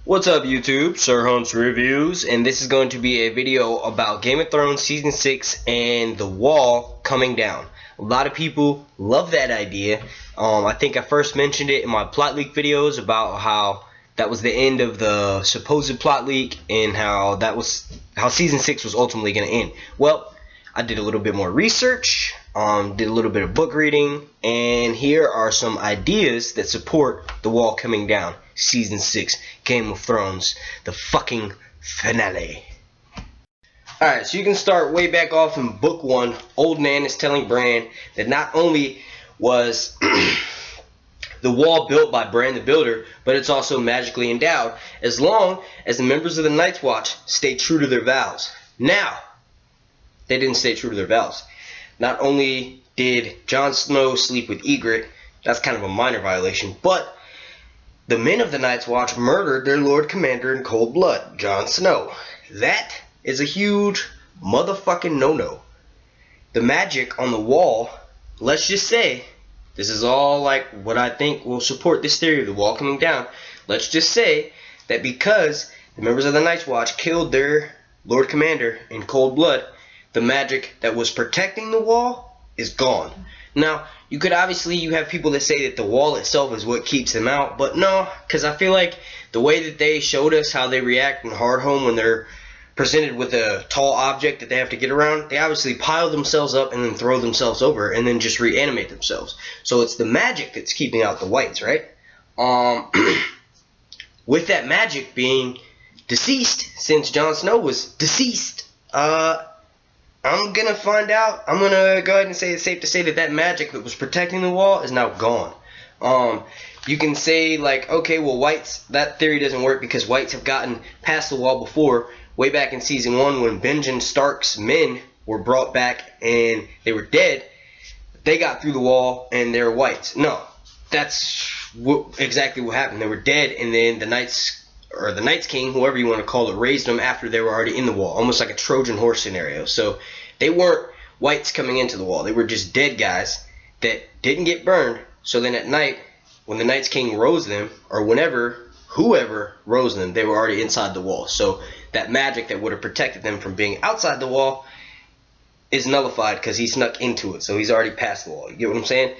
What's up YouTube, Sir Hunt's Reviews, and this is going to be a video about Game of Thrones Season 6 and the wall coming down. A lot of people love that idea. I think I first mentioned it in my plot leak videos about how that was the end of the supposed plot leak and how Season 6 was ultimately going to end. Well, I did a little bit more research, did a little bit of book reading, and here are some ideas that support the wall coming down. Season 6, Game of Thrones, the fucking finale. Alright, so you can start way back off in book 1. Old Nan is telling Bran that not only was the wall built by Bran the Builder, but it's also magically endowed as long as the members of the Night's Watch stay true to their vows. Now, they didn't stay true to their vows. Not only did Jon Snow sleep with Ygritte, that's kind of a minor violation, but the men of the Night's Watch murdered their Lord Commander in cold blood, Jon Snow. That is a huge motherfucking no-no. The magic on the wall, let's just say, this is all like what I think will support this theory of the wall coming down. Let's just say that because the members of the Night's Watch killed their Lord Commander in cold blood, the magic that was protecting the wall is gone. Now, you have people that say that the wall itself is what keeps them out, but no, because I feel like the way that they showed us how they react in Hardhome when they're presented with a tall object that they have to get around, they obviously pile themselves up and then throw themselves over and then just reanimate themselves. So it's the magic that's keeping out the whites, right? With that magic being deceased, since Jon Snow was deceased, I'm gonna find out. I'm gonna go ahead and say it's safe to say that that magic that was protecting the wall is now gone. You can say like, okay, well, whites, that theory doesn't work because whites have gotten past the wall before. Way back in season 1 when Benjen Stark's men were brought back and they were dead, they got through the wall and they're whites. No, that's exactly what happened. They were dead and then the Night's King, whoever you want to call it, raised them after they were already in the wall, almost like a Trojan horse scenario. So they weren't whites coming into the wall. They were just dead guys that didn't get burned. So then at night, when the Night's King rose them, or whoever rose them, they were already inside the wall. So that magic that would have protected them from being outside the wall is nullified because he snuck into it. So he's already past the wall. You get what I'm saying?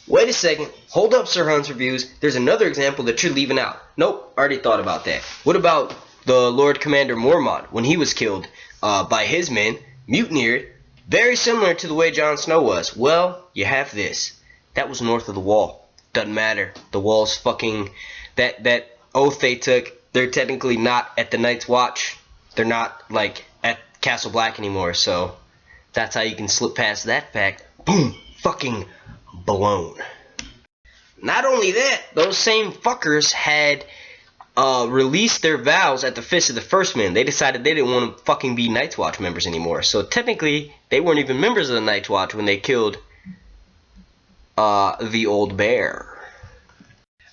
Wait a second. Hold up, Sir Hunt's Reviews. There's another example that you're leaving out. Nope, already thought about that. What about the Lord Commander Mormont when he was killed by his men, mutineered, very similar to the way Jon Snow was? Well, you have this. That was north of the wall. Doesn't matter. The wall's fucking... That oath they took, they're technically not at the Night's Watch. They're not, like, at Castle Black anymore, so that's how you can slip past that fact. Boom! Fucking blown. Not only that, those same fuckers had released their vows at the Fist of the First Men. They decided they didn't want to fucking be Night's Watch members anymore. So technically, they weren't even members of the Night's Watch when they killed the old bear.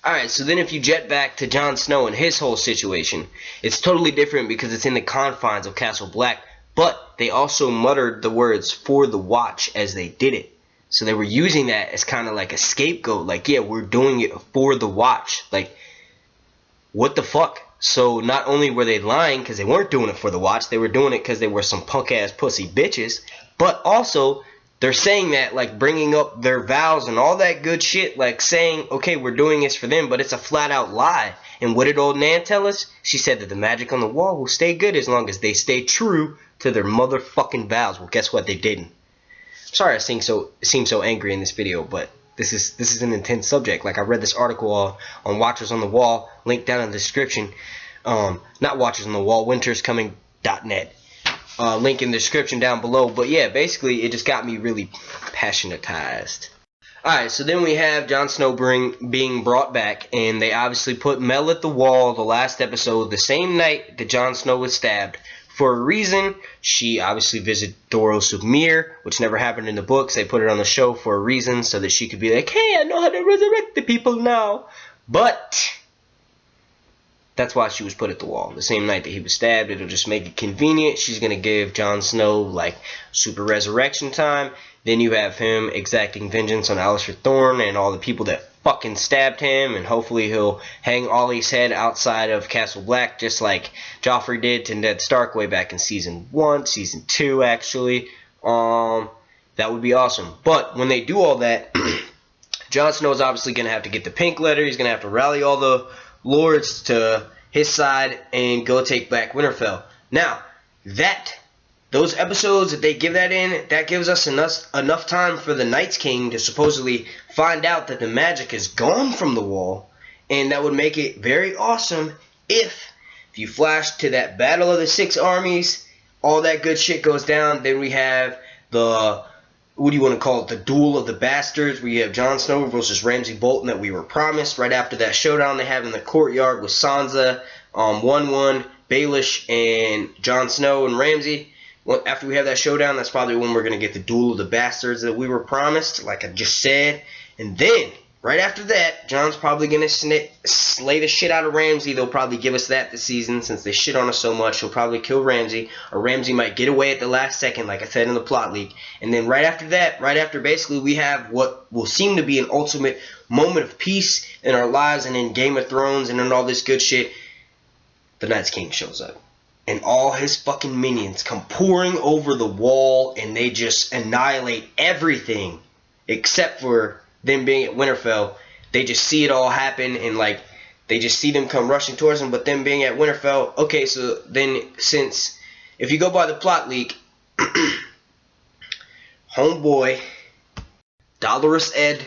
Alright, so then if you jet back to Jon Snow and his whole situation, it's totally different because it's in the confines of Castle Black, but they also muttered the words "for the Watch" as they did it. So they were using that as kind of like a scapegoat, like, yeah, we're doing it for the Watch. Like, what the fuck? So not only were they lying because they weren't doing it for the Watch, they were doing it because they were some punk-ass pussy bitches, but also they're saying that, like, bringing up their vows and all that good shit, like saying, okay, we're doing this for them, but it's a flat-out lie. And what did old Nan tell us? She said that the magic on the wall will stay good as long as they stay true to their motherfucking vows. Well, guess what? They didn't. Sorry I seem so angry in this video, but this is an intense subject. Like, I read this article on Watchers on the Wall, link down in the description. Not Watchers on the Wall, winterscoming.net. Link in the description down below. But yeah, basically it just got me really passionatized. Alright, so then we have Jon Snow being brought back, and they obviously put Mel at the wall the last episode, the same night that Jon Snow was stabbed. For a reason. She obviously visited Thoros of Myr, which never happened in the books. They put it on the show for a reason, so that she could be like, hey, I know how to resurrect the people now. But that's why she was put at the wall. The same night that he was stabbed, it'll just make it convenient. She's going to give Jon Snow, like, super resurrection time. Then you have him exacting vengeance on Alistair Thorne and all the people that fucking stabbed him, and hopefully he'll hang Ollie's head outside of Castle Black, just like Joffrey did to Ned Stark way back in season 1, season 2 actually. That would be awesome. But when they do all that, Jon Snow is obviously going to have to get the pink letter. He's going to have to rally all the lords to his side and go take back Winterfell. Now, those episodes that they give that in, that gives us enough time for the Night's King to supposedly find out that the magic is gone from the wall, and that would make it very awesome if you flash to that Battle of the Six Armies, all that good shit goes down. Then we have the, what do you want to call it, the Duel of the Bastards, where you have Jon Snow versus Ramsay Bolton that we were promised. Right after that showdown they have in the courtyard with Sansa, 1-1, Baelish and Jon Snow and Ramsay. Well, after we have that showdown, that's probably when we're going to get the Duel of the Bastards that we were promised, like I just said. And then, right after that, Jon's probably going to slay the shit out of Ramsay. They'll probably give us that this season since they shit on us so much. He'll probably kill Ramsay, or Ramsay might get away at the last second, like I said in the plot leak. And then right after that, right after basically we have what will seem to be an ultimate moment of peace in our lives and in Game of Thrones and in all this good shit, the Night's King shows up. And all his fucking minions come pouring over the wall, and they just annihilate everything except for them being at Winterfell. They just see it all happen, and like they just see them come rushing towards them. But them being at Winterfell, okay, so then since if you go by the plot leak, homeboy Dolorous Ed,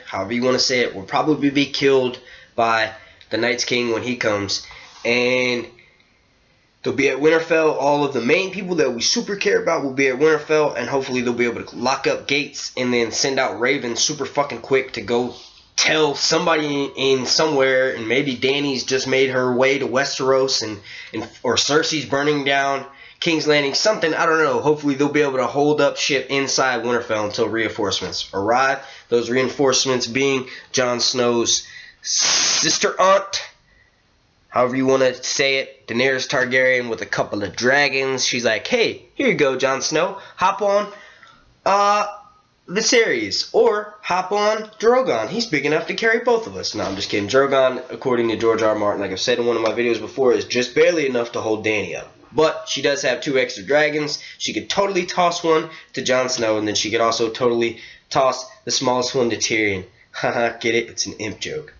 however you want to say it, will probably be killed by the Night's King when he comes, and they'll be at Winterfell. All of the main people that we super care about will be at Winterfell, and hopefully they'll be able to lock up gates and then send out ravens super fucking quick to go tell somebody in somewhere, and maybe Dany's just made her way to Westeros, or Cersei's burning down King's Landing, something, I don't know. Hopefully they'll be able to hold up shit inside Winterfell until reinforcements arrive. Those reinforcements being Jon Snow's sister aunt, however you want to say it, Daenerys Targaryen with a couple of dragons. She's like, hey, here you go, Jon Snow. Hop on Viserys, or hop on Drogon. He's big enough to carry both of us. No, I'm just kidding. Drogon, according to George R. R. Martin, like I've said in one of my videos before, is just barely enough to hold Dany up. But she does have 2 extra dragons. She could totally toss one to Jon Snow, and then she could also totally toss the smallest one to Tyrion. Haha, get it? It's an imp joke.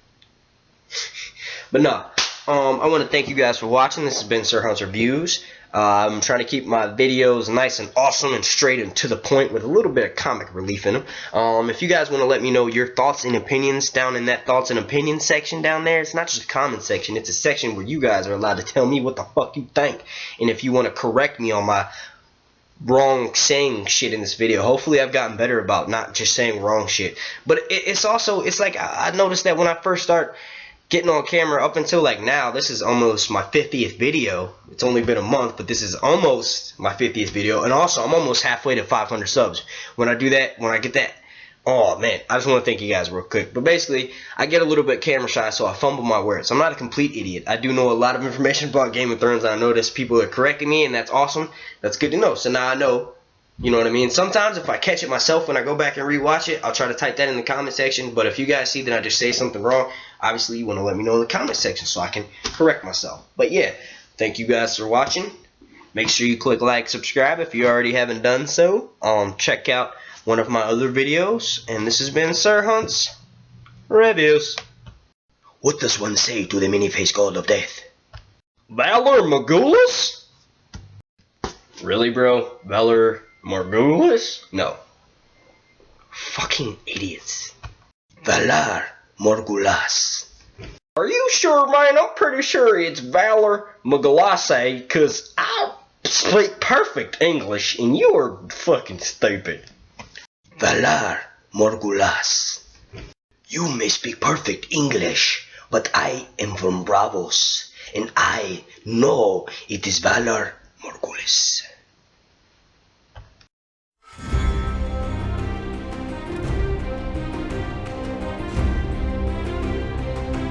But no. I want to thank you guys for watching. This has been Sir Hunt's Reviews. I'm trying to keep my videos nice and awesome and straight and to the point with a little bit of comic relief in them. If you guys want to let me know your thoughts and opinions down in that thoughts and opinions section down there, it's not just a comment section. It's a section where you guys are allowed to tell me what the fuck you think. And if you want to correct me on my wrong saying shit in this video, hopefully I've gotten better about not just saying wrong shit. But it's also, it's like I noticed that when I first start getting on camera up until like now, this is almost my 50th video. It's only been a month, but this is almost my 50th video, and also I'm almost halfway to 500 subs. When I do that, when I get that, oh man, I just want to thank you guys real quick. But basically, I get a little bit camera shy, so I fumble my words. I'm not a complete idiot. I do know a lot of information about Game of Thrones, and I notice people are correcting me, and that's awesome. That's good to know. So now I know. You know what I mean? Sometimes if I catch it myself when I go back and rewatch it, I'll try to type that in the comment section. But if you guys see that I just say something wrong, obviously you want to let me know in the comment section so I can correct myself. But yeah, thank you guys for watching. Make sure you click like, subscribe if you already haven't done so. Check out one of my other videos. And this has been Sir Hunt's Reviews. What does one say to the many-faced god of death? Valor Morghulis? Really, bro? Valor Morghulis? No. Fucking idiots. Valar Morghulis. Are you sure, man? I'm pretty sure it's Valor Morghulis, because I speak perfect English and you are fucking stupid. Valar Morghulis. You may speak perfect English, but I am from Bravos, and I know it is Valor Morghulis.